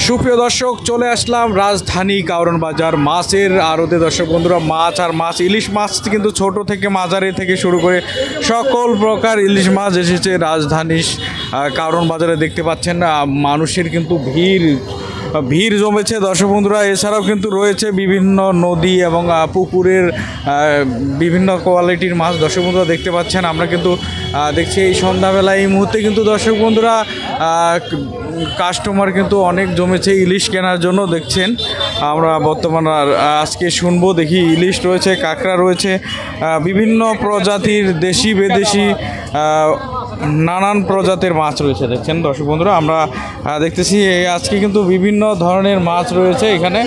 সুপ্রিয় দর্শক, চলে আসলাম রাজধানী কারওয়ান বাজার মাছের আড়তে। দর্শক বন্ধুরা, মাছ ইলিশ মাছ কিন্তু ছোট থেকে মাঝারি থেকে শুরু করে সকল প্রকার ইলিশ মাছ এসেছে রাজধানী কারওয়ান বাজারে। দেখতে পাচ্ছেন মানুষের কিন্তু ভিড় জমেছে দর্শক বন্ধুরা। এছাড়াও কিন্তু রয়েছে বিভিন্ন নদী এবং পুকুরের বিভিন্ন কোয়ালিটির মাছ দর্শক বন্ধুরা দেখতে পাচ্ছেন। আমরা কিন্তু দেখছি এই সন্ধ্যাবেলায় এই মুহূর্তে কিন্তু দর্শক বন্ধুরা কাস্টমার কিন্তু অনেক জমেছে ইলিশ কেনার জন্য। দেখছেন আমরা বর্তমান আজকে শুনবো, দেখি ইলিশ রয়েছে, কাঁকড়া রয়েছে, বিভিন্ন প্রজাতির দেশি বিদেশি নানান প্রজাতির মাছ রয়েছে। দেখছেন দর্শক বন্ধুরা, আমরা দেখতেছি আজকে কিন্তু বিভিন্ন ধরনের মাছ রয়েছে এখানে।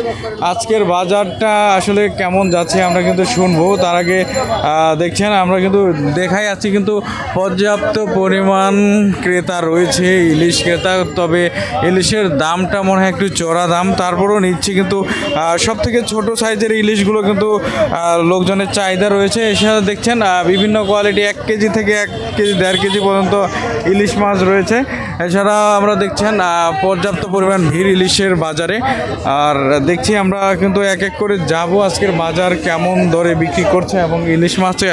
আজকের বাজারটা আসলে কেমন যাচ্ছে আমরা কিন্তু শুনবো। তার আগে দেখছেন আমরা কিন্তু দেখাই আছি কিন্তু পর্যাপ্ত পরিমাণ ক্রেতা রয়েছে, ইলিশ ক্রেতা। তবে ইলিশের দামটা মনে হয় একটু চড়া দাম, তারপরেও নিচ্ছি কিন্তু সব থেকে ছোটো সাইজের ইলিশগুলো কিন্তু লোকজনের চাহিদা রয়েছে। এছাড়া দেখছেন বিভিন্ন কোয়ালিটি 1 কেজি থেকে 1 কেজি 1.5 কেজি পর্যন্ত ইলিশ মাছ রয়েছে। এছাড়া আমরা দেখছেন পর্যাপ্ত পরিমাণ ভিড় ইলিশের বাজারে। আর দেখছি আমরা কিন্তু এক এক করে যাব আজকের বাজার কেমন দরে বিক্রি করছে এবং ইলিশ মাছে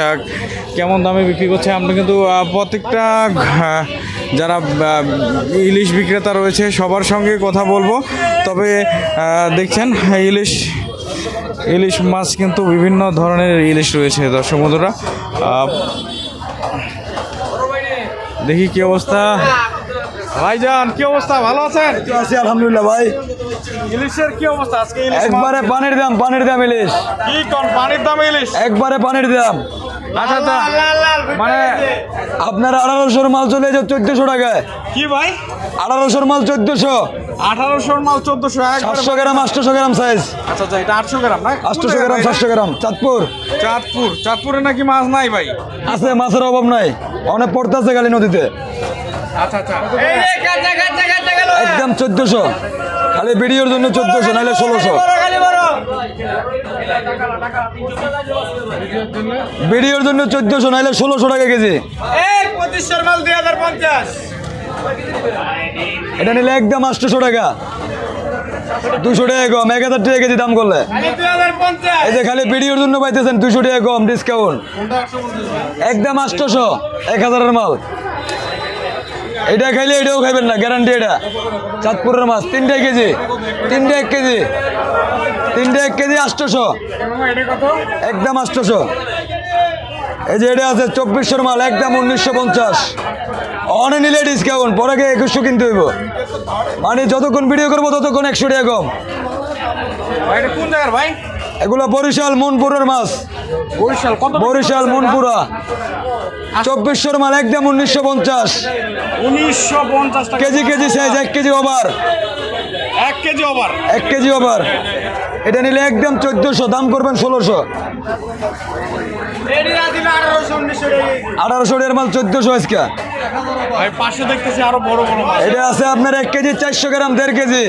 কেমন দামে বিক্রি করছে। আমরা কিন্তু প্রত্যেকটা যারা ইলিশ বিক্রেতা রয়েছে সবার সঙ্গে কথা বলবো। তবে দেখছেন ইলিশ মাছ কিন্তু বিভিন্ন ধরনের ইলিশ রয়েছে দর্শক বন্ধুরা। দেখি কি অবস্থা। ভাইজান কি অবস্থা, ভালো আছেন? আছি আলহামদুলিল্লাহ ভাই। ইলিশের কি অবস্থা আজকে? একবারে পানির দাম ইলিশ। কি কোন পানির দাম ইলিশ? একবারে পানির দাম। আচ্ছা আচ্ছা, মানে আপনার 1800 মাল চলে যায় 1400 টাকায়। কি ভাই? 1800 মাল 1400, 1800 মাল 1400, 700 গ্রাম 800 গ্রাম সাইজ। আচ্ছা আচ্ছা, এটা 800 গ্রাম না? 800 গ্রাম 700 গ্রাম। চাঁদপুরে নাকি মাছ নাই ভাই? আছে, মাছের অভাব নাই, অনেক পড়তেছে খালি নদীতে। আচ্ছা আচ্ছা, একদম 1400, খালি ভিডিওর জন্য 1400, নাহলে 1600। ভিডিওর জন্য 1400, নাহলে 1600 টাকা কেজি। 2500 মাল 2050। এটা নিলে একদম 800 টাকা, 200 টাকা কম, 1000 টাকা কেজি দাম করলে। এই যে খালি ভিডিওর জন্য পাইতেছেন 200 টাকা কম ডিসকাউন্ট, একদম 800, 1000-এর মাল। এটা খাইলে এটাও খাইবেন না, গ্যারান্টি। এটা চাঁদপুরের মাছ, 3টা 1 কেজি, 3টা 1 কেজি, 3টা 1 কেজি 800, একদম 800। এই যে এটা আছে 2400 মাল, একদম 1950। অনে নিলে ডিসকাউন্ট, পরে 2100 কিনতে হইব। মানে যতক্ষণ ভিডিও করবো ততক্ষণ 100 টাকা কম। কোন জায়গার ভাই? এগুলো বরিশাল মনপুরের মাছ। বরিশাল মনপুরা 2400 মাল, একদম 1950 KG size, 1 KG over, 1 KG over, 1 KG over. এটা নিলে একদম 1400, দাম করবেন 1600। 1800 মাল 1400 আজকে। পাশে দেখতেছি আরো বড় বড় মাছ। এটা আছে আপনার 1 কেজি 400 গ্রাম, 1.5 কেজি।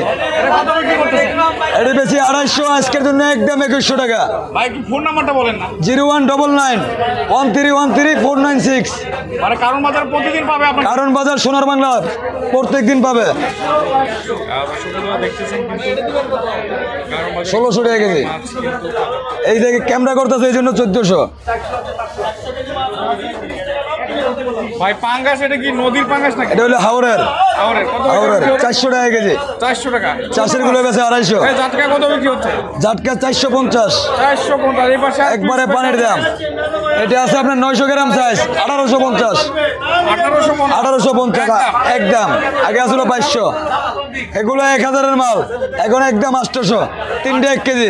এটা বেশি 250, আজকের জন্য একদম 2100 টাকা। ভাই একটু ফোন নাম্বারটা বলেন না। 01991313 496। মানে কারওয়ান বাজার প্রতিদিন পাবে আপনার? কারওয়ান বাজার সোনার বাংলা প্রত্যেক দিন পাবে। 1600 টাকা কেজি। এই যে ক্যামেরা করতেছে এই জন্য 1400। ভাই পাঙ্গাস, এটা কি নদীর পাঙ্গাস নাকি? এটা হলো হাওরের। হাওরের 400 টাকা কেজি। 400 টাকা। চাষের গুলো বেছে 250। জাটকা কত বিক্রি হচ্ছে? জাটকা 450। 450। এই পাশে একবারে পানির দাম। এটা আছে আপনার 900 গ্রাম সাইজ, 1850। 1850 একদম। আগে আসলো 500। এগুলো 1000-এর মাল, এখন একদম 800, 3টা 1 কেজি।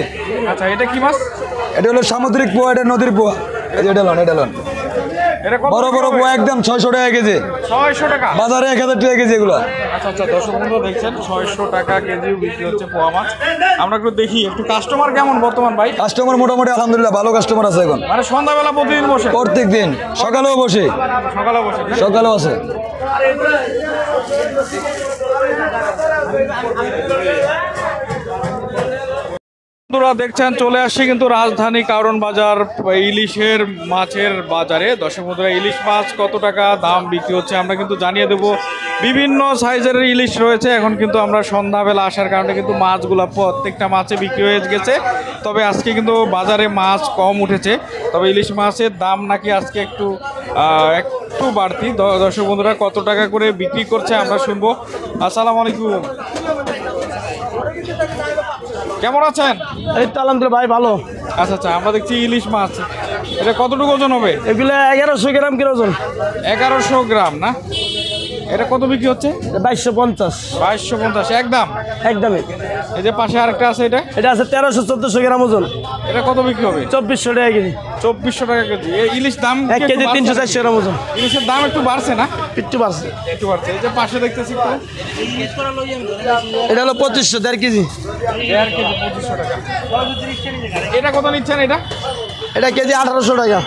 আচ্ছা, এটা কি মাছ? এটা হলো সামুদ্রিক পোয়া, এটা নদীর পোয়া। এই যে এটা লন বড় বড় পোয়া, একদম 600 টাকা কেজি। 600 টাকা বাজারে 1000 টাকা কেজি এগুলো। আচ্ছা আচ্ছা, দর্শক বন্ধু দেখছেন 600 টাকা কেজি বিক্রি হচ্ছে পোয়া মাছ। আমরা একটু দেখি একটু কাস্টমার কেমন বর্তমান ভাই? কাস্টমার মোটামুটি আলহামদুলিল্লাহ ভালো কাস্টমার আছে এখন। মানে সন্ধ্যাবেলা প্রতিদিন বসে? প্রত্যেক দিন, সকালেও বসে। সকালেও আছে। বন্ধুরা বন্ধুরা দেখছেন চলে আসছে কিন্তু রাজধানী কারণ বাজার ইলিশের মাছের বাজারে। দর্শক বন্ধুরা ইলিশ মাছ কত টাকা দাম বিক্রি হচ্ছে আমরা কিন্তু জানিয়ে দেব। বিভিন্ন সাইজের ইলিশ রয়েছে। এখন কিন্তু আমরা সন্ধ্যাবেলা আসার কারণে কিন্তু মাছগুলো প্রত্যেকটা মাছে বিক্রি হয়ে গেছে। তবে আজকে কিন্তু বাজারে মাছ কম উঠেছে। তবে ইলিশ মাছের দাম নাকি আজকে একটু বাড়তি। দর্শক বন্ধুরা কত টাকা করে বিক্রি করছে আমরা শুনবো। আসসালামু আলাইকুম, কেমন আছেন? এই তো আলহামদুলিল্লাহ ভাই ভালো। আচ্ছা আচ্ছা, আমরা দেখছি ইলিশ মাছ, এটা কতটুকু ওজন হবে? এগুলো 1100 গ্রাম কিলো ওজন। 1100 গ্রাম না? এটা কত বিক্রি হচ্ছে? 2250 2250 একদম একদমই। এই যে পাশে আরেকটা আছে, এটা আছে 1300-1400 গ্রাম ওজন। এটা কত বিক্রি হবে? 2400 টাকা কেজি। 2400 টাকা কেজি। এই ইলিশ দাম 1 কেজি 300-400 গ্রাম ওজন। ইলিশের দাম একটু বাড়ছে না? একটু বাড়ছে। একটু বাড়ছে। এই যে পাশে দেখতেছি একটু, এটা হলো 2500 1.5 কেজি। 1.5 কেজি 2500 টাকা। এটা কত নিচ্ছেন? এটা কেজি 1800 টাকা।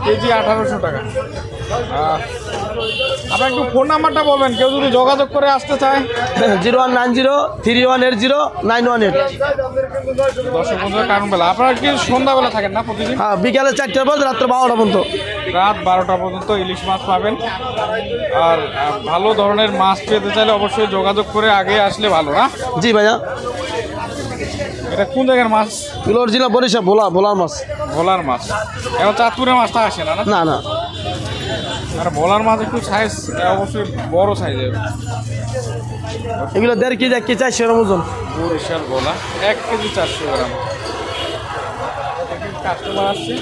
কেজি 1800 টাকা। আপনার একটু ফোন নাম্বারটা বলবেন, কেউ যদি যোগাযোগ করে আসতে চায়। 0190-3180-918। দর্শক বন্ধুরা কারণ বেলা আপনারা কি সন্ধ্যাবেলা থাকেন না প্রতিদিন? হ্যাঁ, বিকালে 4টার পর রাত্র 12টা পর্যন্ত। রাত 12টা পর্যন্ত ইলিশ মাছ পাবেন। আর ভালো ধরনের মাছ পেতে চাইলে অবশ্যই যোগাযোগ করে আগে আসলে ভালো না? জি ভাইয়া। এটা কোন জায়গার মাছ? এগুলো অরিজিনাল বরিশাল ভোলার মাছ। ভোলার মাছ। এখন চাঁদপুরের মাছটা আসে না? না না, আর ভোলার মাছ একটু সাইজ অবশ্যই বড় সাইজের। এগুলো 1.5 কেজি 1 কেজি 400 গ্রাম ওজন। বরিশাল ভোলা 1 কেজি 400 গ্রাম। কাস্টমার আসছে।